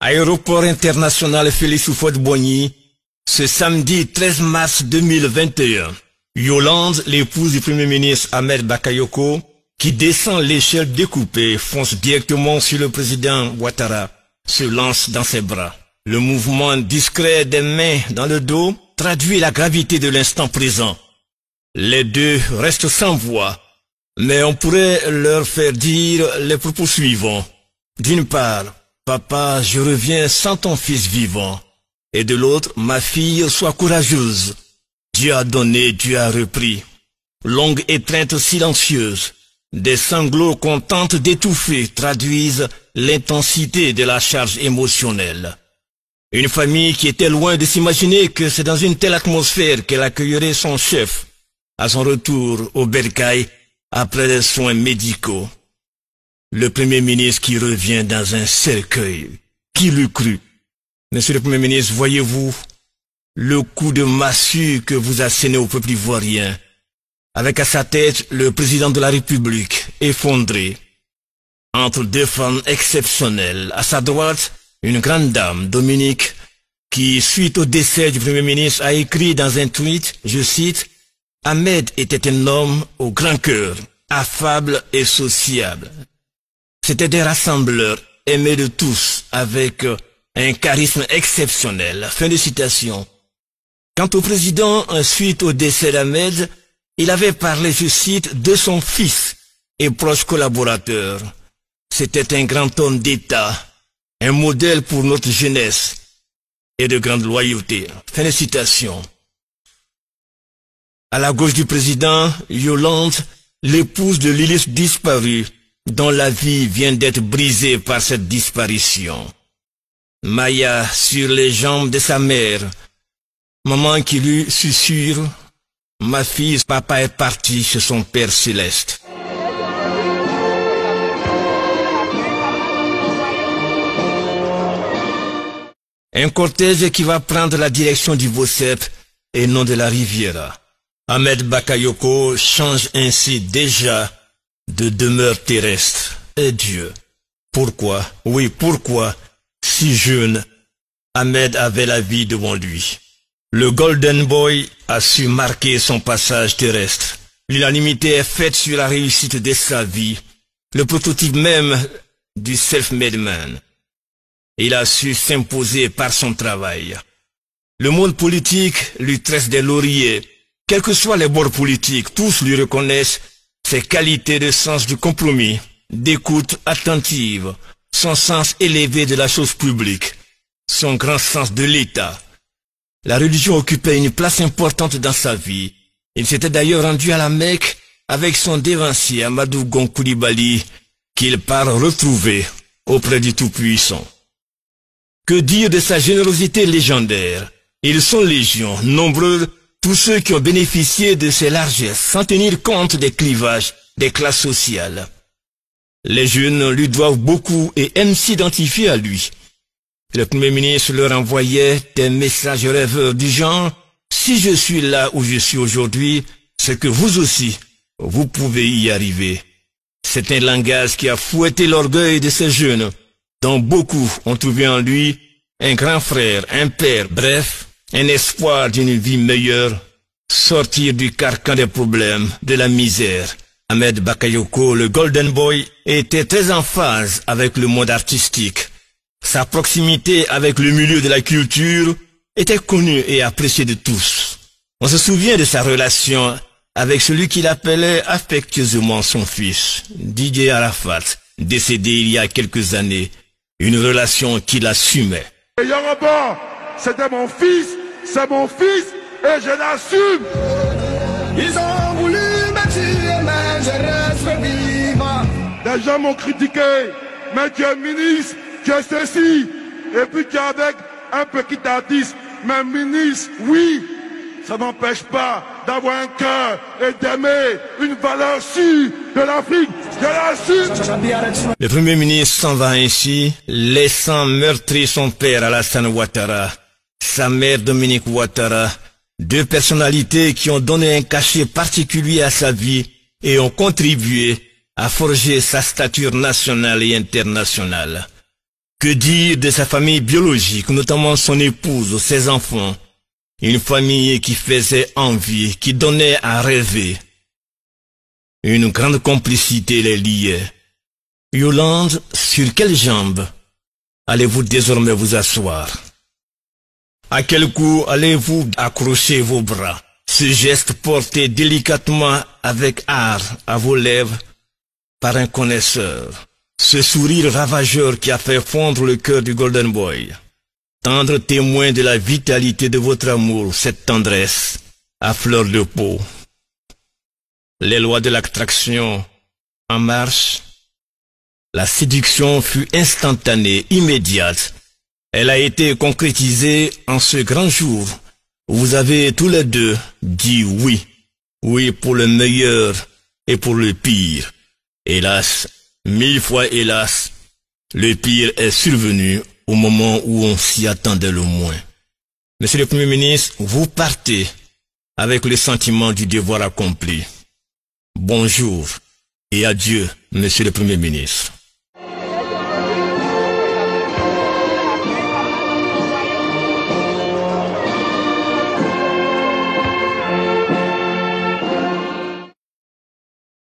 Aéroport international Félix Houphouët-Boigny, ce samedi 13 mars 2021. Yolande, l'épouse du Premier ministre Ahmed Bakayoko, qui descend l'échelle découpée, fonce directement sur le président Ouattara, se lance dans ses bras. Le mouvement discret des mains dans le dos traduit la gravité de l'instant présent. Les deux restent sans voix, mais on pourrait leur faire dire les propos suivants. D'une part, papa, je reviens sans ton fils vivant. Et de l'autre, ma fille, sois courageuse. Dieu a donné, Dieu a repris. Longue étreinte silencieuse. Des sanglots qu'on tente d'étouffer traduisent l'intensité de la charge émotionnelle. Une famille qui était loin de s'imaginer que c'est dans une telle atmosphère qu'elle accueillerait son chef à son retour au bercail après les soins médicaux. Le Premier ministre qui revient dans un cercueil. Qui l'eût cru? Monsieur le Premier ministre, voyez-vous le coup de massue que vous assénez au peuple ivoirien, avec à sa tête le président de la République, effondré, entre deux femmes exceptionnelles. À sa droite, une grande dame, Dominique, qui, suite au décès du Premier ministre, a écrit dans un tweet, je cite, « Ahmed était un homme au grand cœur, affable et sociable. C'était des rassembleurs, aimés de tous, avec un charisme exceptionnel. » Fin de citation. Quant au président, suite au décès d'Ahmed, il avait parlé, je cite, de son fils et proche collaborateur. C'était un grand homme d'État, un modèle pour notre jeunesse et de grande loyauté. Fin de citation. À la gauche du président, Yolande, l'épouse de l'illustre disparu, dont la vie vient d'être brisée par cette disparition. Maya sur les jambes de sa mère, maman qui lui susurre, ma fille, papa est parti chez son Père céleste. Un cortège qui va prendre la direction du Vocep et non de la Riviera. Ahmed Bakayoko change ainsi déjà de demeure terrestre. Et Dieu, pourquoi, oui, pourquoi, si jeune, Ahmed avait la vie devant lui. Le Golden Boy a su marquer son passage terrestre. L'unanimité est faite sur la réussite de sa vie, le prototype même du self-made man. Il a su s'imposer par son travail. Le monde politique lui tresse des lauriers. Quels que soient les bords politiques, tous lui reconnaissent ses qualités de sens du compromis, d'écoute attentive, son sens élevé de la chose publique, son grand sens de l'État. La religion occupait une place importante dans sa vie. Il s'était d'ailleurs rendu à la Mecque avec son dévancier Amadou Gon Coulibaly, qu'il part retrouver auprès du Tout-Puissant. Que dire de sa générosité légendaire? Ils sont légion, nombreux tous ceux qui ont bénéficié de ses largesses, sans tenir compte des clivages, des classes sociales. Les jeunes lui doivent beaucoup et aiment s'identifier à lui. Le Premier ministre leur envoyait des messages rêveurs du genre « Si je suis là où je suis aujourd'hui, c'est que vous aussi, vous pouvez y arriver. » C'est un langage qui a fouetté l'orgueil de ces jeunes, dont beaucoup ont trouvé en lui un grand frère, un père, bref, un espoir d'une vie meilleure, sortir du carcan des problèmes, de la misère. Ahmed Bakayoko, le Golden Boy, était très en phase avec le monde artistique. Sa proximité avec le milieu de la culture était connue et appréciée de tous. On se souvient de sa relation avec celui qu'il appelait affectueusement son fils, Didier Arafat, décédé il y a quelques années. Une relation qu'il assumait. Yoruba, c'était mon fils, c'est mon fils, et je l'assume. Ils ont voulu me tuer, mais je reste vivant. Les gens m'ont critiqué, mais tu es ministre, tu es ceci, et puis tu es avec un petit artiste, mais ministre, oui, ça n'empêche pas d'avoir un cœur et d'aimer une valeur sûre de l'Afrique. Je l'assume. Le Premier ministre s'en va ainsi, laissant meurtrir son père Alassane Ouattara, sa mère Dominique Ouattara, deux personnalités qui ont donné un cachet particulier à sa vie et ont contribué à forger sa stature nationale et internationale. Que dire de sa famille biologique, notamment son épouse, ses enfants? Une famille qui faisait envie, qui donnait à rêver. Une grande complicité les liait. Yolande, sur quelle jambe allez-vous désormais vous asseoir? À quel coup allez-vous accrocher vos bras? Ce geste porté délicatement avec art à vos lèvres par un connaisseur. Ce sourire ravageur qui a fait fondre le cœur du Golden Boy. Tendre témoin de la vitalité de votre amour, cette tendresse à fleur de peau. Les lois de l'attraction en marche. La séduction fut instantanée, immédiate. Elle a été concrétisée en ce grand jour où vous avez tous les deux dit oui. Oui pour le meilleur et pour le pire. Hélas, 1000 fois hélas, le pire est survenu au moment où on s'y attendait le moins. Monsieur le Premier ministre, vous partez avec le sentiment du devoir accompli. Bonjour et adieu, Monsieur le Premier ministre.